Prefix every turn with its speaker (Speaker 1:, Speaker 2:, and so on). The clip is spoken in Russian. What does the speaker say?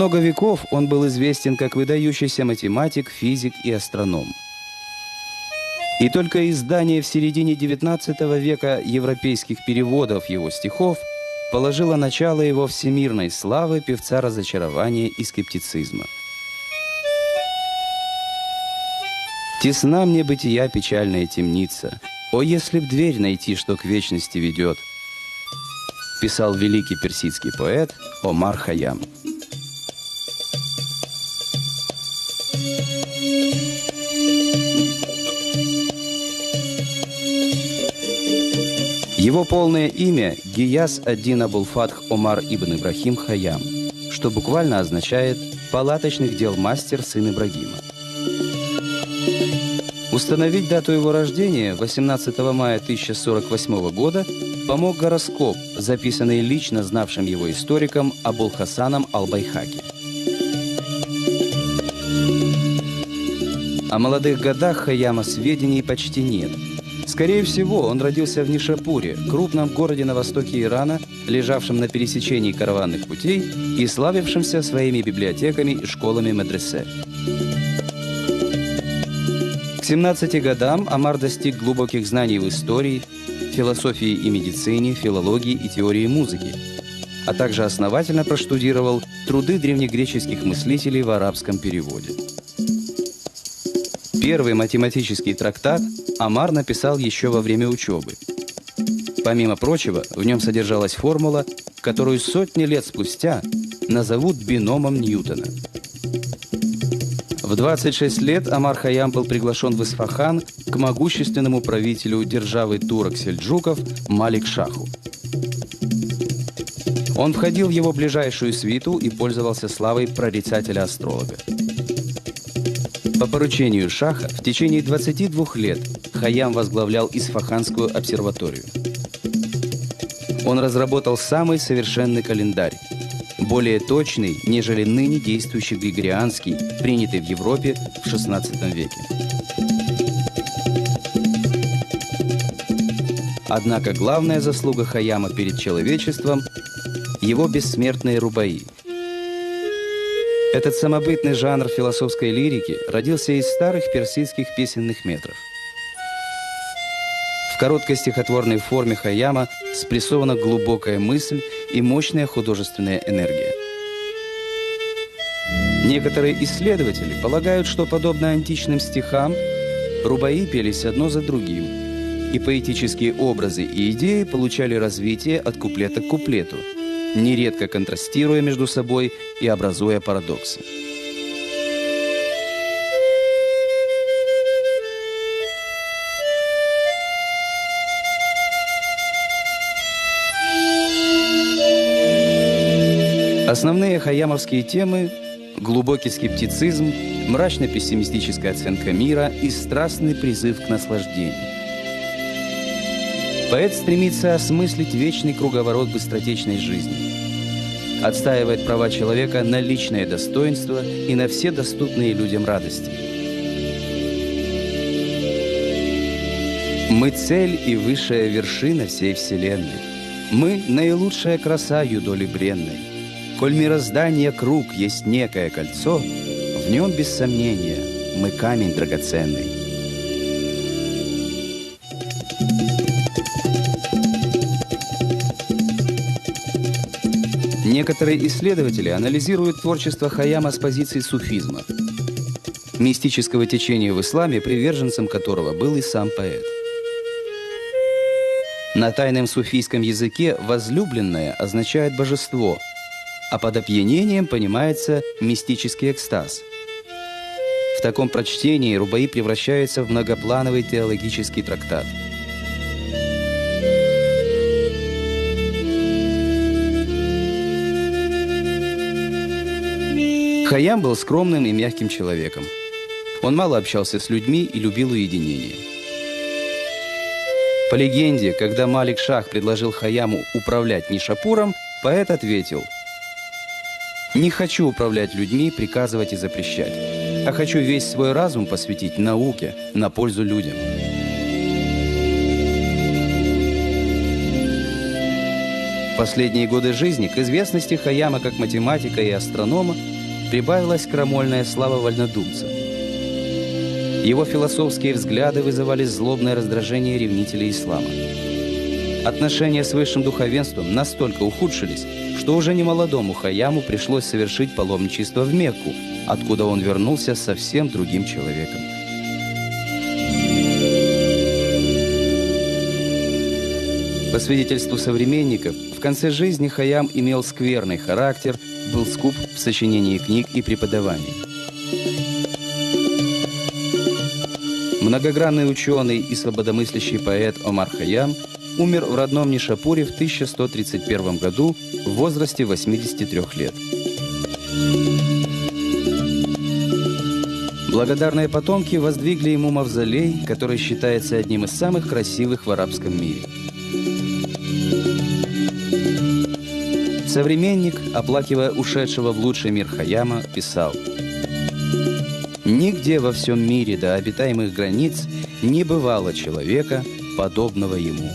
Speaker 1: Много веков он был известен как выдающийся математик, физик и астроном. И только издание в середине XIX века европейских переводов его стихов положило начало его всемирной славы певца разочарования и скептицизма. «Тесна мне бытия печальная темница, о, если б дверь найти, что к вечности ведет», писал великий персидский поэт Омар Хайям. Его полное имя – Гияс ад-Дин Абул-Фатх Омар ибн Ибрахим Хайям, что буквально означает «палаточных дел мастер, сын Ибрагима». Установить дату его рождения 18 мая 1048 года помог гороскоп, записанный лично знавшим его историком Абул-Хасаном Ал-Байхаки. О молодых годах Хайяма сведений почти нет. Скорее всего, он родился в Нишапуре, крупном городе на востоке Ирана, лежавшем на пересечении караванных путей и славившемся своими библиотеками и школами медресе. К 17 годам Омар достиг глубоких знаний в истории, философии и медицине, филологии и теории музыки, а также основательно проштудировал труды древнегреческих мыслителей в арабском переводе. Первый математический трактат Омар написал еще во время учебы. Помимо прочего, в нем содержалась формула, которую сотни лет спустя назовут биномом Ньютона. В 26 лет Омар Хайям был приглашен в Исфахан к могущественному правителю державы турок-сельджуков Малик-Шаху. Он входил в его ближайшую свиту и пользовался славой прорицателя-астролога. По поручению Шаха в течение 22 лет Хайям возглавлял Исфаханскую обсерваторию. Он разработал самый совершенный календарь, более точный, нежели ныне действующий григорианский, принятый в Европе в XVI веке. Однако главная заслуга Хайяма перед человечеством – его бессмертные рубаи. Этот самобытный жанр философской лирики родился из старых персидских песенных метров. В короткой стихотворной форме Хайяма спрессована глубокая мысль и мощная художественная энергия. Некоторые исследователи полагают, что, подобно античным стихам, рубаи пелись одно за другим, и поэтические образы и идеи получали развитие от куплета к куплету, нередко контрастируя между собой и образуя парадоксы. Основные хайямовские темы – глубокий скептицизм, мрачно-пессимистическая оценка мира и страстный призыв к наслаждению. Поэт стремится осмыслить вечный круговорот быстротечной жизни, отстаивает права человека на личное достоинство и на все доступные людям радости. Мы цель и высшая вершина всей вселенной. Мы наилучшая краса юдоли бренной. Коль мироздание круг есть некое кольцо, в нем без сомнения мы камень драгоценный. Некоторые исследователи анализируют творчество Хайяма с позиции суфизма, мистического течения в исламе, приверженцем которого был и сам поэт. На тайном суфийском языке «возлюбленное» означает «божество», а под опьянением понимается мистический экстаз. В таком прочтении рубаи превращаются в многоплановый теологический трактат. Хайям был скромным и мягким человеком. Он мало общался с людьми и любил уединение. По легенде, когда Малик-Шах предложил Хайяму управлять Нишапуром, поэт ответил: «Не хочу управлять людьми, приказывать и запрещать, а хочу весь свой разум посвятить науке на пользу людям». В последние годы жизни к известности Хайяма как математика и астронома прибавилась крамольная слава вольнодумца. Его философские взгляды вызывали злобное раздражение ревнителей ислама. Отношения с высшим духовенством настолько ухудшились, что уже немолодому Хайяму пришлось совершить паломничество в Мекку, откуда он вернулся совсем другим человеком. По свидетельству современников, в конце жизни Хайям имел скверный характер, был скуп в сочинении книг и преподавании. Многогранный ученый и свободомыслящий поэт Омар Хайям умер в родном Нишапуре в 1131 году в возрасте 83 лет. Благодарные потомки воздвигли ему мавзолей, который считается одним из самых красивых в арабском мире. Современник, оплакивая ушедшего в лучший мир Хайяма, писал: «Нигде во всем мире до обитаемых границ не бывало человека, подобного ему».